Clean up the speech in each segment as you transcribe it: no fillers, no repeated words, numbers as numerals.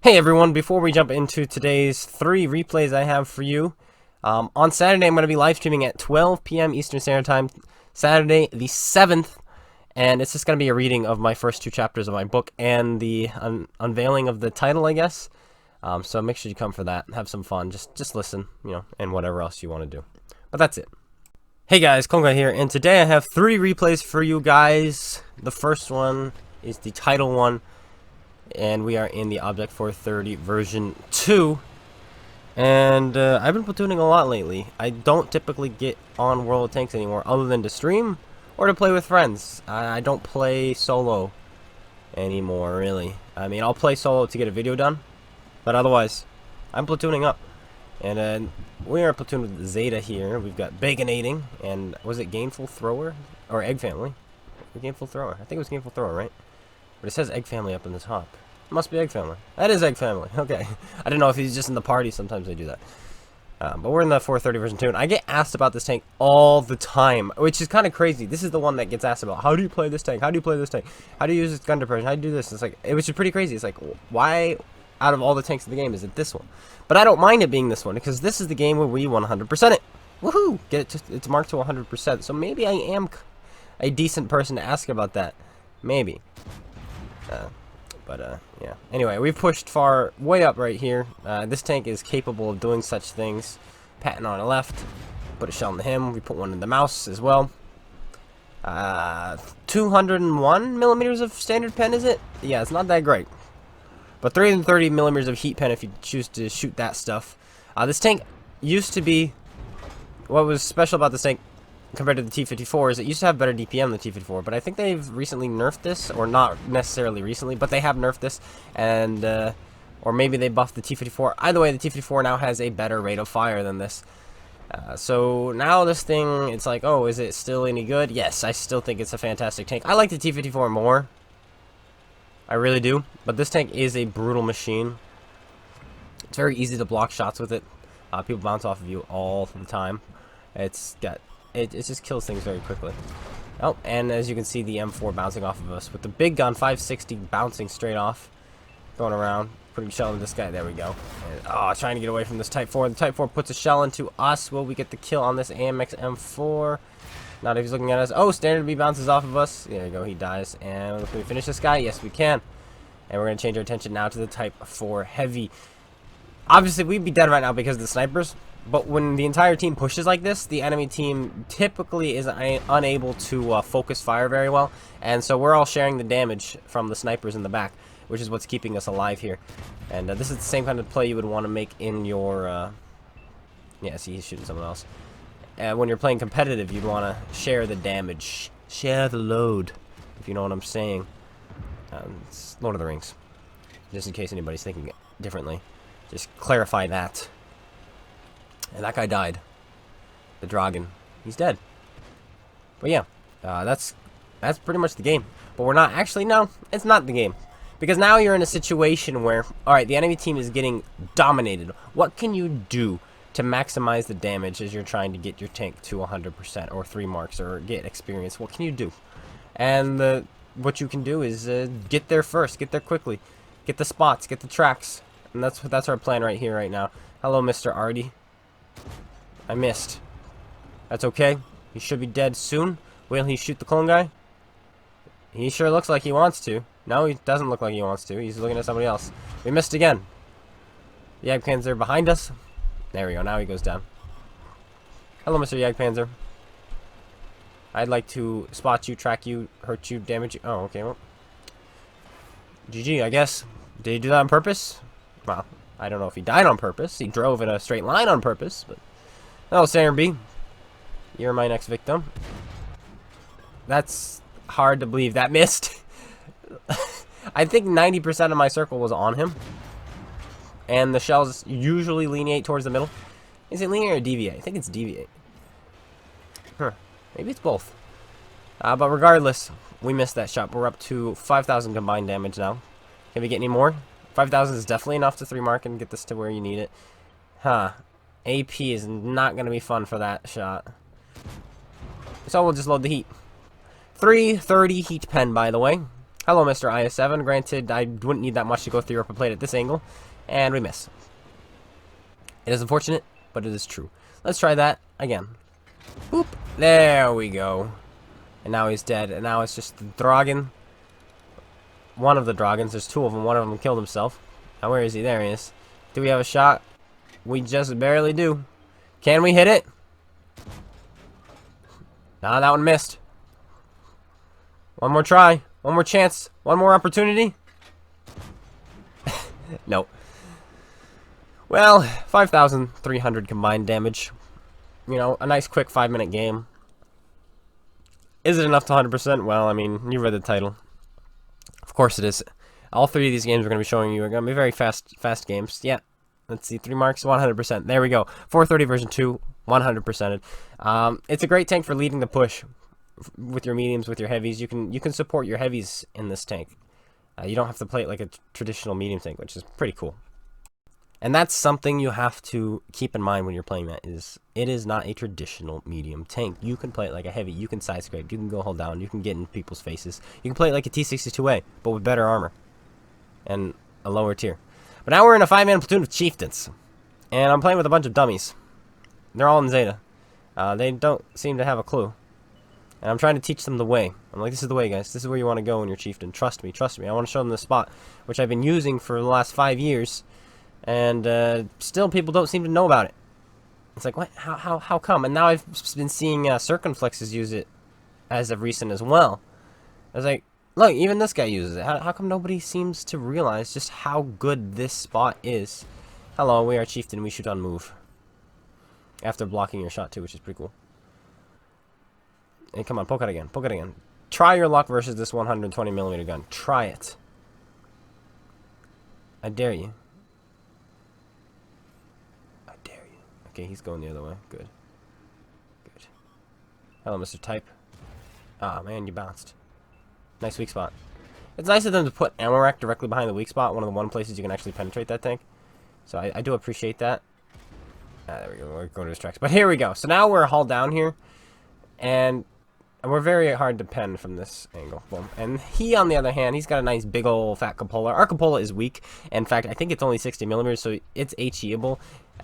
Hey everyone, before we jump into today's 3 replays I have for you, on Saturday I'm going to be live streaming at 12 p.m. Eastern Standard Time, Saturday the 7th, and it's just going to be a reading of my first 2 chapters of my book and the unveiling of the title, I guess. So make sure you come for that, have some fun, just listen, and whatever else you want to do. But that's it. Hey guys, Konga here, and today I have 3 replays for you guys. The first one is the title one, and we are in the Object 430 version 2, and I've been platooning a lot lately. I don't typically get on World of Tanks anymore other than to stream or to play with friends. I don't play solo anymore, really. I mean, I'll play solo to get a video done, but otherwise I'm platooning up. And we are a platoon with Zeta here. We've got Baconating, and was it Gainful Thrower? Or Egg Family? Gainful Thrower. I think it was Gainful Thrower, right? But it says Egg Family up in the top. It must be Egg Family. That is Egg Family. Okay. I didn't know if he's just in the party. Sometimes they do that. But we're in the 430 version 2, and I get asked about this tank all the time, which is kind of crazy. This is the one that gets asked about. How do you play this tank? How do you play this tank? How do you use this gun depression? How do you do this? It's like, it was just pretty crazy. It's like, why out of all the tanks in the game is it this one? But I don't mind it being this one, because this is the game where we 100% it. Woohoo! Get it it's marked to 100%. So maybe I am a decent person to ask about that. Maybe. Yeah. Anyway, we've pushed way up right here. This tank is capable of doing such things. Patton on the left. Put a shell in him. We put one in the mouse as well. 201 millimeters of standard pen, is it? Yeah, it's not that great. But 330 millimeters of heat pen if you choose to shoot that stuff. This tank used to be... What was special about this tank compared to the T-54 is it used to have better DPM than the T-54, but I think they've recently nerfed this, or not necessarily recently, but they have nerfed this, and or maybe they buffed the T-54. Either way, the T-54 now has a better rate of fire than this. So now this thing, it's like, oh, is it still any good? Yes, I still think it's a fantastic tank. I like the T-54 more. I really do, but this tank is a brutal machine. It's very easy to block shots with it. People bounce off of you all the time. It just kills things very quickly. Oh, and as you can see, the M4 bouncing off of us with the big gun 560 bouncing straight off, going around, putting a shell into this guy. There we go. And, trying to get away from this Type 4. The Type 4 puts a shell into us. Will we get the kill on this AMX M4? Not if he's looking at us. Oh, Standard B bounces off of us. There you go. He dies. And can we finish this guy? Yes, we can. And we're going to change our attention now to the Type 4 Heavy. Obviously, we'd be dead right now because of the snipers. But when the entire team pushes like this, the enemy team typically is unable to focus fire very well. And so we're all sharing the damage from the snipers in the back, which is what's keeping us alive here. And this is the same kind of play you would want to make in your... Yeah, see, he's shooting someone else. When you're playing competitive, you'd want to share the damage. Share the load, if you know what I'm saying. It's Lord of the Rings. Just in case anybody's thinking differently. Just clarify that. And that guy died. The Dragon. He's dead. But yeah, that's pretty much the game. But we're not actually, no, it's not the game. Because now you're in a situation where, alright, the enemy team is getting dominated. What can you do to maximize the damage as you're trying to get your tank to 100% or 3 marks or get experience? What can you do? And what you can do is get there first, get there quickly. Get the spots, get the tracks. And that's our plan right here, right now. Hello, Mr. Artie. I missed. That's okay. He should be dead soon. Will he shoot the clone guy? He sure looks like he wants to. No, he doesn't look like he wants to. He's looking at somebody else. We missed again. The Jagdpanzer behind us. There we go. Now he goes down. Hello, Mr. Jagdpanzer. I'd like to spot you, track you, hurt you, damage you. Oh, okay. Well, GG, I guess. Did he do that on purpose? Well, I don't know if he died on purpose. He drove in a straight line on purpose, but... Oh, Standard B. You're my next victim. That's hard to believe. That missed. I think 90% of my circle was on him. And the shells usually lineate towards the middle. Is it lineate or deviate? I think it's deviate. Huh. Maybe it's both. But regardless, we missed that shot. We're up to 5,000 combined damage now. Can we get any more? 5,000 is definitely enough to 3 mark and get this to where you need it. Huh. AP is not going to be fun for that shot. So we'll just load the heat. 330 heat pen, by the way. Hello, Mr. IS-7. Granted, I wouldn't need that much to go through your upper plate at this angle. And we miss. It is unfortunate, but it is true. Let's try that again. Boop. There we go. And now he's dead. And now it's just the Dragon. One of the Dragons. There's two of them. One of them killed himself. Now where is he? There he is. Do we have a shot? We just barely do. Can we hit it? Nah, that one missed. One more try. One more chance. One more opportunity. Nope. Well, 5,300 combined damage. You know, a nice quick 5-minute game. Is it enough to 100%? Well, I mean, you read the title. Of course it is. All three of these games we're going to be showing you are going to be very fast games. Yeah. Let's see, 3 marks, 100%. There we go. 430 version 2, 100%. It's a great tank for leading the push with your mediums, with your heavies. You can support your heavies in this tank. You don't have to play it like a traditional medium tank, which is pretty cool. And that's something you have to keep in mind when you're playing that, is it is not a traditional medium tank. You can play it like a heavy, you can side scrape, you can go hold down, you can get in people's faces. You can play it like a T-62A, but with better armor and a lower tier. But now we're in a 5-man platoon of Chieftains, and I'm playing with a bunch of dummies. They're all in Zeta. They don't seem to have a clue. And I'm trying to teach them the way. I'm like, this is the way, guys. This is where you want to go when you're Chieftain. Trust me, trust me. I want to show them the spot, which I've been using for the last 5 years. And still people don't seem to know about it. It's like, what? How come? And now I've been seeing circumflexes use it as of recent as well. I was like, look, even this guy uses it. How come nobody seems to realize just how good this spot is? Hello, we are Chieftain. We shoot on move. After blocking your shot too, which is pretty cool. Hey, come on, poke it again. Poke it again. Try your luck versus this 120mm gun. Try it. I dare you. Okay, he's going the other way. Good. Good. Hello, Mr. Type. Ah, man, you bounced. Nice weak spot. It's nice of them to put ammo rack directly behind the weak spot, one of the places you can actually penetrate that tank. So I do appreciate that. There we go. We're going to distract. But here we go. So now we're hauled down here. And we're very hard to pen from this angle. Boom. And he, on the other hand, he's got a nice big old fat cupola. Our cupola is weak. In fact, I think it's only 60mm, so it's HEable.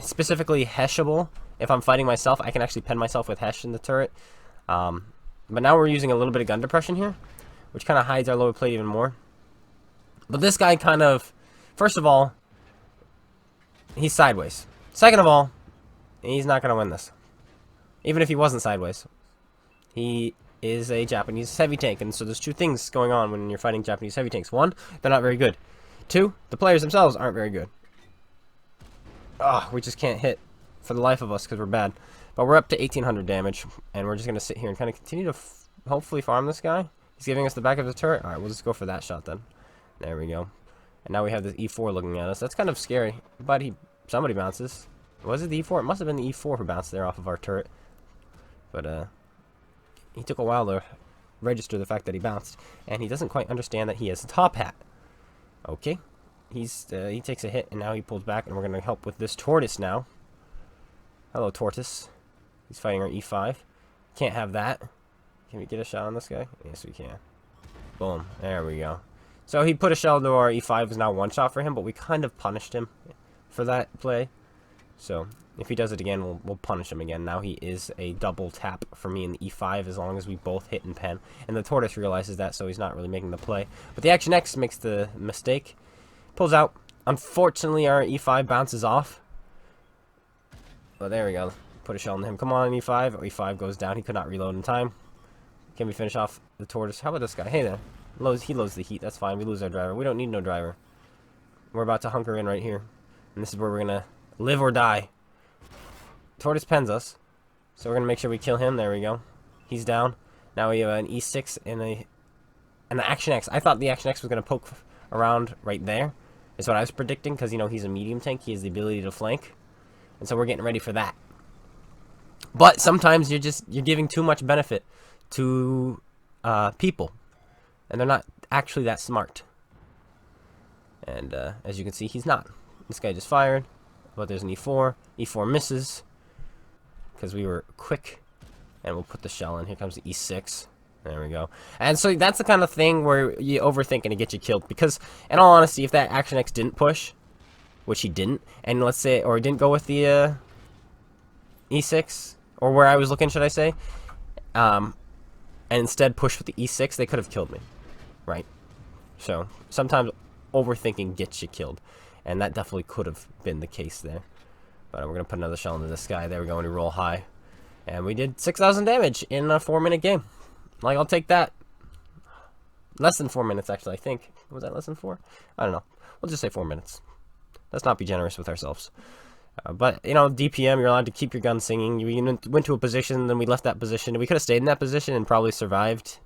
Specifically heshable. If I'm fighting myself, I can actually pen myself with hesh in the turret. But now we're using a little bit of gun depression here, which kind of hides our lower plate even more. But this guy kind of, first of all, he's sideways. Second of all, he's not going to win this. Even if he wasn't sideways. He is a Japanese heavy tank, and so there's two things going on when you're fighting Japanese heavy tanks. One, they're not very good. Two, the players themselves aren't very good. We just can't hit for the life of us because we're bad. But we're up to 1,800 damage, and we're just going to sit here and kind of continue to hopefully farm this guy. He's giving us the back of the turret. Alright, we'll just go for that shot then. There we go. And now we have this E4 looking at us. That's kind of scary, but somebody bounces. Was it the E4? It must have been the E4 who bounced there off of our turret. But, he took a while to register the fact that he bounced, and he doesn't quite understand that he has a top hat. Okay. He takes a hit, and now he pulls back, and we're going to help with this Tortoise now. Hello, Tortoise. He's fighting our E5. Can't have that. Can we get a shot on this guy? Yes, we can. Boom. There we go. So he put a shell into our E5. It was now one shot for him, but we kind of punished him for that play. So if he does it again, we'll punish him again. Now he is a double tap for me in the E5 as long as we both hit and pen. And the Tortoise realizes that, so he's not really making the play. But the Action X makes the mistake. Pulls out. Unfortunately, our E5 bounces off. But there we go. Put a shell into him. Come on, E5. E5 goes down. He could not reload in time. Can we finish off the Tortoise? How about this guy? Hey there. He loads the heat. That's fine. We lose our driver. We don't need no driver. We're about to hunker in right here. And this is where we're going to live or die. Tortoise pens us. So we're going to make sure we kill him. There we go. He's down. Now we have an E6 and the Action X. I thought the Action X was going to poke around right there. Is what I was predicting, because, you know, he's a medium tank. He has the ability to flank. And so we're getting ready for that. But sometimes you're giving too much benefit to people. And they're not actually that smart. And as you can see, he's not. This guy just fired. But there's an E4. E4 misses. Because we were quick. And we'll put the shell in. Here comes the E6. There we go. And so that's the kind of thing where you overthink and it gets you killed. Because, in all honesty, if that Action X didn't push, which he didn't, and let's say, or he didn't go with the E6, or where I was looking, should I say, and instead pushed with the E6, they could have killed me, right? So sometimes overthinking gets you killed, and that definitely could have been the case there. But we're gonna put another shell into this guy. There we go. And we roll high, and we did 6,000 damage in a 4-minute game. Like, I'll take that. Less than 4 minutes, actually. I think, was that less than 4? I don't know. We'll just say 4 minutes. Let's not be generous with ourselves. But, you know, DPM, you're allowed to keep your gun singing. We went to a position, then we left that position. We could have stayed in that position and probably survived,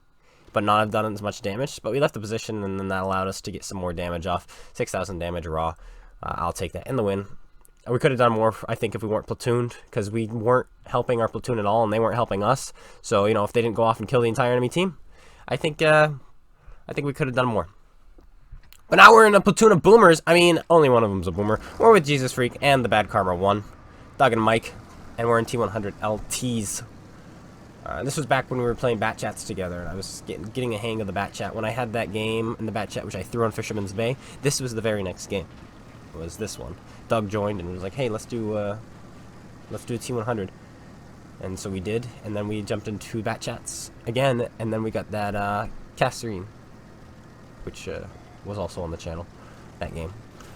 but not have done as much damage. But we left the position, and then that allowed us to get some more damage off. 6,000 damage raw. I'll take that in the win. We could have done more, I think, if we weren't platooned, because we weren't helping our platoon at all, and they weren't helping us. So, you know, if they didn't go off and kill the entire enemy team, I think we could have done more. But now we're in a platoon of boomers. I mean, only one of them's a boomer. We're with Jesus Freak and the Bad Karma 1, Doug and Mike, and we're in T-100 LTs. This was back when we were playing bat chats together, and I was getting a hang of the bat chat. When I had that game in the bat chat, which I threw on Fisherman's Bay, this was the very next game. It was this one. Doug joined and was like, "Hey, let's do a T-100," and so we did. And then we jumped into bat chats again, and then we got that Casterine, which was also on the channel that game.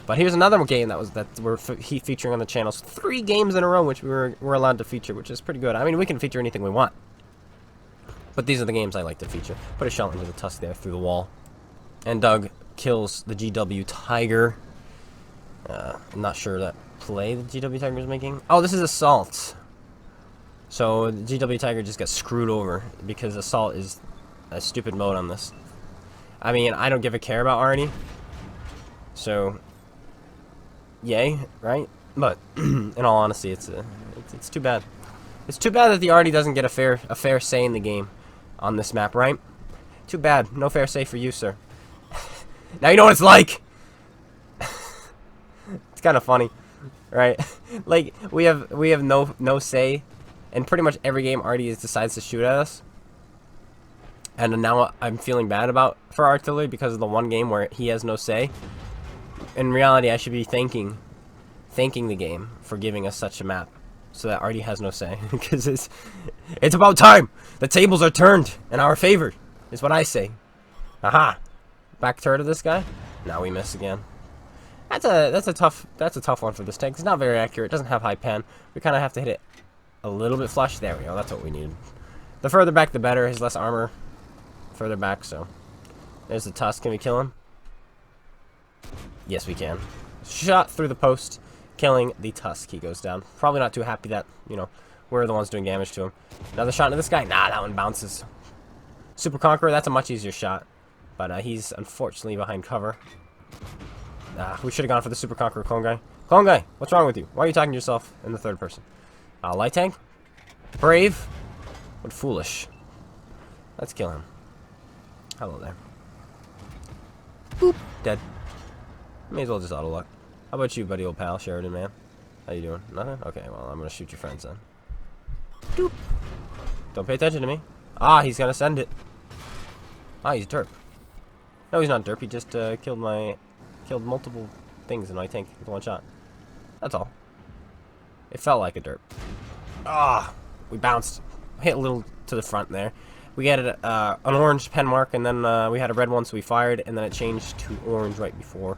But here's another game that we're featuring on the channel. So 3 games in a row, which we're allowed to feature, which is pretty good. I mean, we can feature anything we want, but these are the games I like to feature. Put a shell into the tusk there through the wall, and Doug kills the GW Tiger. I'm not sure that play the GW Tiger is making. Oh, this is Assault. So the GW Tiger just got screwed over because Assault is a stupid mode on this. I mean, I don't give a care about Arnie, so yay, right? But in all honesty, it's too bad. It's too bad that the Arnie doesn't get a fair say in the game on this map, right? Too bad. No fair say for you, sir. Now you know what it's like. It's kind of funny, right? Like, we have no say, and pretty much every game Artie decides to shoot at us. And now I'm feeling bad for Artillery because of the one game where he has no say. In reality, I should be thanking the game for giving us such a map, so that Artie has no say. Because it's about time. The tables are turned in our favor, is what I say. Aha! Back turret of this guy. Now we miss again. That's a tough one for this tank. It's not very accurate. It doesn't have high pan. We kind of have to hit it a little bit flush. There we go. That's what we need. The further back, the better. His less armor further back. So there's the tusk. Can we kill him? Yes, we can. Shot through the post, killing the tusk. He goes down. Probably not too happy that, you know, we're the ones doing damage to him. Another shot into this guy. Nah, that one bounces. Super Conqueror. That's a much easier shot, but he's unfortunately behind cover. We should have gone for the Super Conqueror clone guy. Clone guy, what's wrong with you? Why are you talking to yourself in the third person? Light tank? Brave? But foolish. Let's kill him. Hello there. Boop. Dead. May as well just auto luck. How about you, buddy old pal, Sheridan, man? How you doing? Nothing? Okay, well, I'm gonna shoot your friends then. Doop. Don't pay attention to me. Ah, he's gonna send it. Ah, he's derp. No, he's not derp. He just killed multiple things in my tank with one shot. That's all. It felt like a derp. Ah, we bounced. Hit a little to the front there. We had an orange pen mark, and then we had a red one, so we fired, and then it changed to orange right before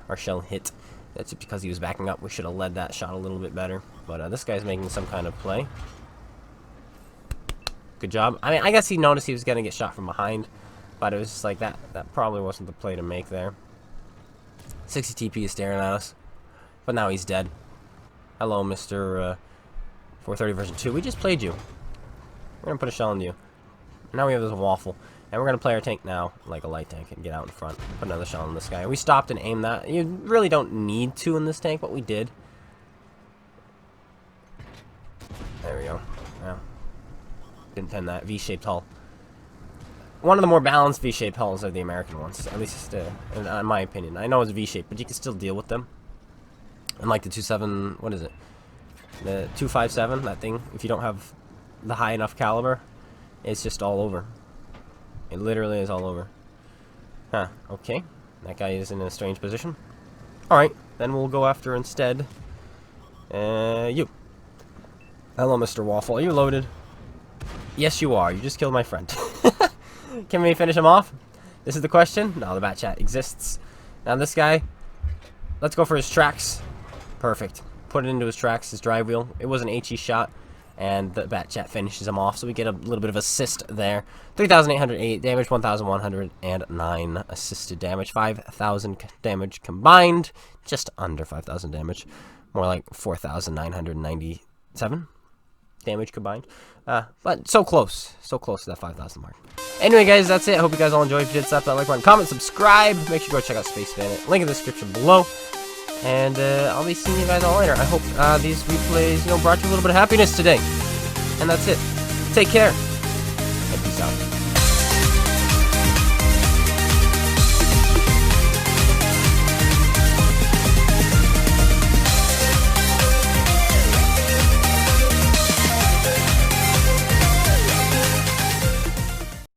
our shell hit. That's because he was backing up. We should have led that shot a little bit better. But this guy's making some kind of play. Good job. I mean, I guess he noticed he was going to get shot from behind, but it was just like that. That probably wasn't the play to make there. 60 TP is staring at us, but now he's dead. Hello, Mr. 430 version 2. We just played you. We're gonna put a shell into you. Now we have this waffle, and we're gonna play our tank now like a light tank and get out in front. Put another shell in this guy. We stopped and aimed that. You really don't need to in this tank, but we did. There we go. Yeah. Didn't intend that. V-shaped hull. One of the more balanced V-shaped hulls are the American ones, at least in my opinion. I know it's V-shaped, but you can still deal with them. Unlike the 27, what is it? The 257, that thing, if you don't have the high enough caliber, it's just all over. It literally is all over. Huh, okay. That guy is in a strange position. Alright, then we'll go after instead. You. Hello, Mr. Waffle. Are you loaded? Yes, you are. You just killed my friend. Can we finish him off? This is the question. No, the bat chat exists. Now this guy, let's go for his tracks. Perfect. Put it into his tracks, his drive wheel. It was an HE shot, and the bat chat finishes him off, so we get a little bit of assist there. 3,808 damage, 1,109 assisted damage, 5,000 damage combined. Just under 5,000 damage. More like 4,997 damage combined. But so close to that 5,000 mark. Anyway, guys, that's it. I hope you guys all enjoyed. If you did, slap that like button, comment, subscribe. Make sure you go check out SpaceBANDIT. Link in the description below. And I'll be seeing you guys all later. I hope these replays, brought you a little bit of happiness today. And that's it. Take care. And peace out.